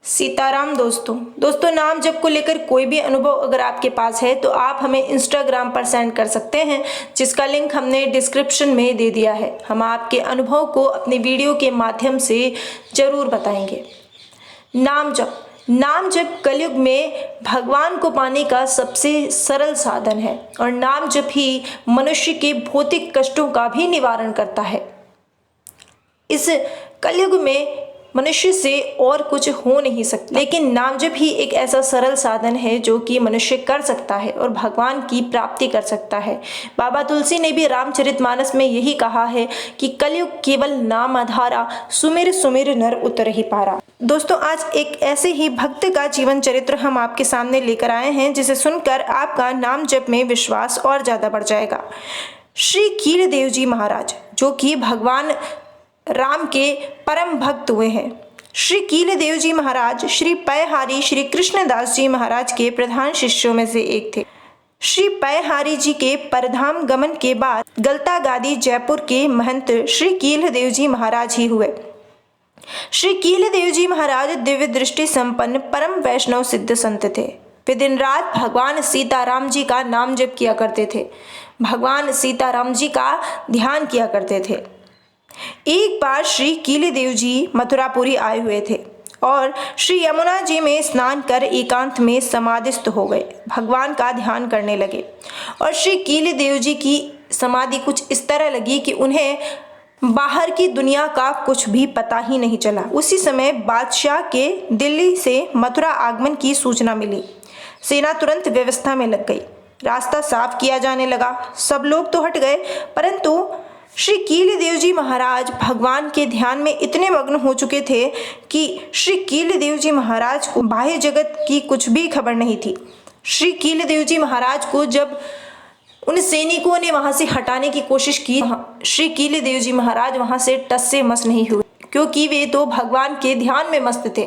सीताराम दोस्तों नाम जप को लेकर कोई भी अनुभव अगर आपके पास है तो आप हमें इंस्टाग्राम पर सेंड कर सकते हैं, जिसका लिंक हमने डिस्क्रिप्शन में दे दिया है। हम आपके अनुभव को अपने वीडियो के माध्यम से जरूर बताएंगे। नाम जप कलयुग में भगवान को पाने का सबसे सरल साधन है और नाम जप ही मनुष्य के भौतिक कष्टों का भी निवारण करता है। इस कलयुग में मनुष्य से और कुछ हो नहीं सकता, लेकिन नाम जप ही एक ऐसा सरल साधन है जो कि मनुष्य कर सकता है और भगवान की प्राप्ति कर सकता है। बाबा तुलसी ने भी रामचरितमानस में यही कहा है कि कलयुग केवल नाम आधारा, सुमिर सुमिर नर उतर ही पारा। दोस्तों, आज एक ऐसे ही भक्त का जीवन चरित्र हम आपके सामने लेकर आए हैं, जिसे सुनकर आपका नाम जप में विश्वास और ज्यादा बढ़ जाएगा। श्री कीलदेव जी महाराज, जो कि भगवान राम के परम भक्त हुए हैं। श्री कीलदेव जी महाराज श्री पयहारी श्री कृष्णदास जी महाराज के प्रधान शिष्यों में से एक थे। श्री पयहारी जी के परधाम गमन के बाद गलता गादी जयपुर के महंत श्री कीलदेव जी महाराज ही हुए। श्री कीलदेव जी महाराज दिव्य दृष्टि संपन्न परम वैष्णव सिद्ध संत थे। वे दिन रात भगवान सीताराम जी का नाम जप किया करते थे, भगवान सीताराम जी का ध्यान किया करते थे। एक बार श्री कीलदेव जी मथुरापुरी आए हुए थे और श्री यमुना जी में स्नान कर एकांत में समाधिस्थ हो गए, भगवान का ध्यान करने लगे और श्री कीलदेव जी की समाधि कुछ इस तरह लगी कि उन्हें बाहर की दुनिया का कुछ भी पता ही नहीं चला। उसी समय बादशाह के दिल्ली से मथुरा आगमन की सूचना मिली। सेना तुरंत व्यवस्था में लग गई, रास्ता साफ किया जाने लगा। सब लोग तो हट गए, परंतु श्री कीलदेव जी महाराज भगवान के ध्यान में इतने मग्न हो चुके थे कि श्री कीलदेव जी महाराज को बाह्य जगत की कुछ भी खबर नहीं थी। श्री कीलदेव जी महाराज को जब उन सैनिकों ने वहां से हटाने की कोशिश की, श्री कीलदेव जी महाराज वहां से टस से मस नहीं हुए, क्योंकि वे तो भगवान के ध्यान में मस्त थे।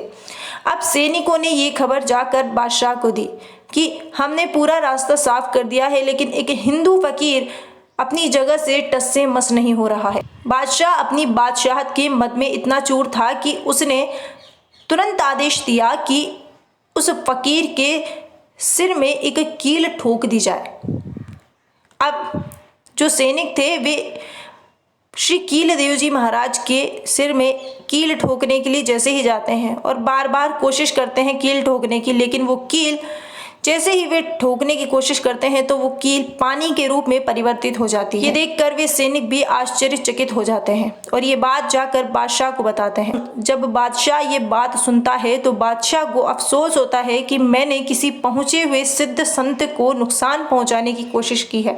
अब सैनिकों ने ये खबर जाकर बादशाह को दी कि हमने पूरा रास्ता साफ कर दिया है, लेकिन एक हिंदू फकीर अपनी जगह से टस से मस नहीं हो रहा है। बादशाह अपनी बादशाहत के मद में इतना चूर था कि उसने तुरंत आदेश दिया कि उस फकीर के सिर में एक कील ठोक दी जाए। अब जो सैनिक थे वे श्री कीलदेव जी महाराज के सिर में कील ठोकने के लिए जैसे ही जाते हैं और बार बार कोशिश करते हैं कील ठोकने की, लेकिन वो कील जैसे ही वे ठोकने की कोशिश करते हैं तो वो कील पानी के रूप में परिवर्तित हो जाती है। ये देखकर वे सैनिक भी आश्चर्यचकित हो जाते हैं और ये बात जाकर बादशाह को बताते हैं। जब बादशाह ये बात सुनता है तो बादशाह को अफसोस होता है कि मैंने किसी पहुंचे हुए सिद्ध संत को नुकसान पहुंचाने की कोशिश की है,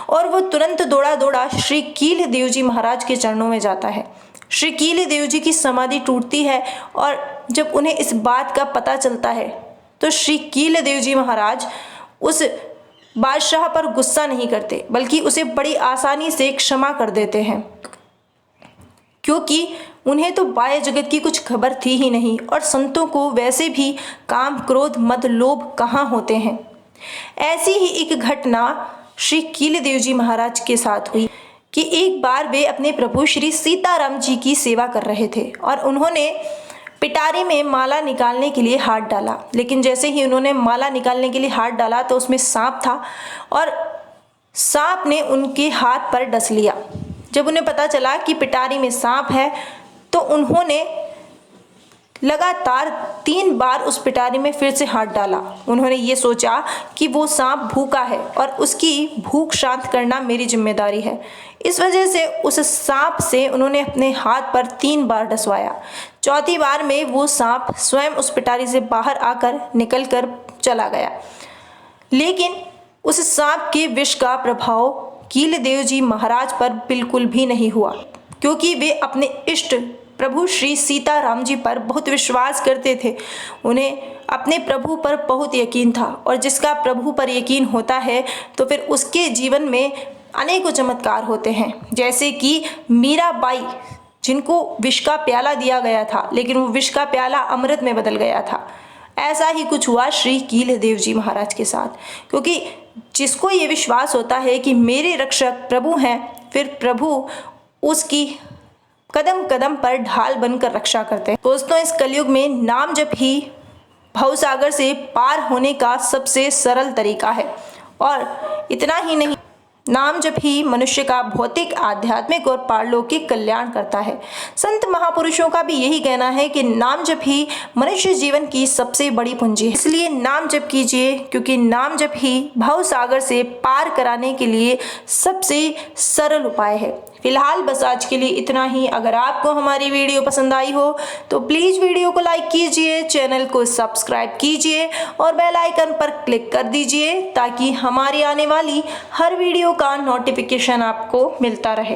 और वो तुरंत दौड़ा दौड़ा श्री कीलदेव जी महाराज के चरणों में जाता है। श्री कीलदेव जी की समाधि टूटती है और जब उन्हें इस बात का पता चलता है तो श्री कीलदेव जी महाराज उस बादशाह पर गुस्सा नहीं करते, बल्कि उसे बड़ी आसानी से क्षमा कर देते हैं, क्योंकि उन्हें तो बाह्य जगत की कुछ खबर थी ही नहीं और संतों को वैसे भी काम क्रोध मद लोभ कहाँ होते हैं। ऐसी ही एक घटना श्री कीलदेव जी महाराज के साथ हुई कि एक बार वे अपने प्रभु श्री सीताराम जी की सेवा कर रहे थे और उन्होंने पिटारी में माला निकालने के लिए हाथ डाला, लेकिन जैसे ही उन्होंने माला निकालने के लिए हाथ डाला तो उसमें सांप था और सांप ने उनके हाथ पर डस लिया। जब उन्हें पता चला कि पिटारी में सांप है तो उन्होंने लगातार 3 बार उस पिटारी में फिर से हाथ डाला। उन्होंने ये सोचा कि वो सांप भूखा है और उसकी भूख शांत करना मेरी जिम्मेदारी है। इस वजह से उस सांप से उन्होंने अपने हाथ पर 3 बार डसवाया। चौथी बार में वो सांप स्वयं उस पिटारी से बाहर आकर निकल कर चला गया, लेकिन उस सांप के विष का प्रभाव कीलदेव जी महाराज पर बिल्कुल भी नहीं हुआ, क्योंकि वे अपने इष्ट प्रभु श्री सीताराम जी पर बहुत विश्वास करते थे। उन्हें अपने प्रभु पर बहुत यकीन था और जिसका प्रभु पर यकीन होता है तो फिर उसके जीवन में अनेकों चमत्कार होते हैं। जैसे कि मीराबाई, जिनको विष का प्याला दिया गया था लेकिन वो विष का प्याला अमृत में बदल गया था। ऐसा ही कुछ हुआ श्री कीलदेव जी महाराज के साथ, क्योंकि जिसको ये विश्वास होता है कि मेरे रक्षक प्रभु हैं, फिर प्रभु उसकी कदम कदम पर ढाल बनकर रक्षा करते हैं। दोस्तों, इस कलयुग में नाम जप ही भवसागर से पार होने का सबसे सरल तरीका है। और इतना ही नहीं, नाम जप ही मनुष्य का भौतिक, आध्यात्मिक और पारलौकिक कल्याण करता है। संत महापुरुषों का भी यही कहना है कि नाम जप ही मनुष्य जीवन की सबसे बड़ी पूंजी है। इसलिए नाम जप कीजिए, क्योंकि नाम जप ही भव सागर से पार कराने के लिए सबसे सरल उपाय है। फिलहाल बस आज के लिए इतना ही। अगर आपको हमारी वीडियो पसंद आई हो तो प्लीज़ वीडियो को लाइक कीजिए, चैनल को सब्सक्राइब कीजिए और बेल आइकन पर क्लिक कर दीजिए ताकि हमारी आने वाली हर वीडियो का नोटिफिकेशन आपको मिलता रहे।